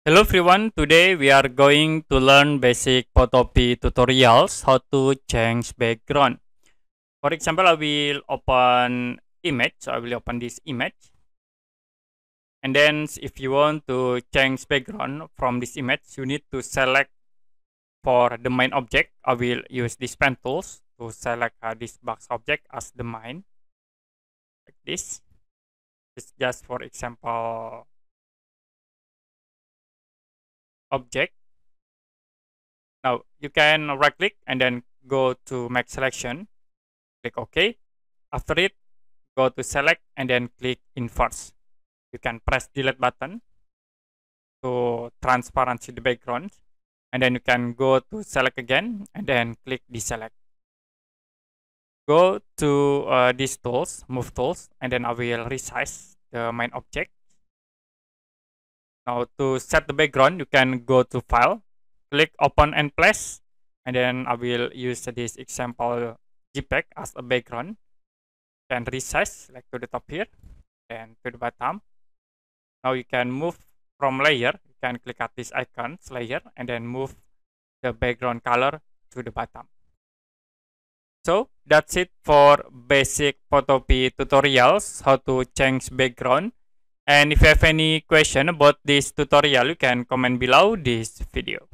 Hello everyone, today we are going to learn basic Photopea tutorials, how to change background. For example, I will open image, so I will open this image. And then if you want to change background from this image, you need to select for the main object. I will use this pen tools to select this box object as the main, like this. It's just for example object. Now you can right click and then go to make selection, click OK. After it, go to select and then click inverse. You can press delete button to transparency the background, and then you can go to select again and then click deselect. Go to these tools, move tools, and then I will resize the main object. Now to set the background, you can go to file, click open and place, and then I will use this example JPEG as a background. Can resize like to the top here and to the bottom. Now you can move from layer, you can click at this icons layer and then move the background color to the bottom. So that's it for basic Photopea tutorials, how to change background. And if you have any question about this tutorial, you can comment below this video.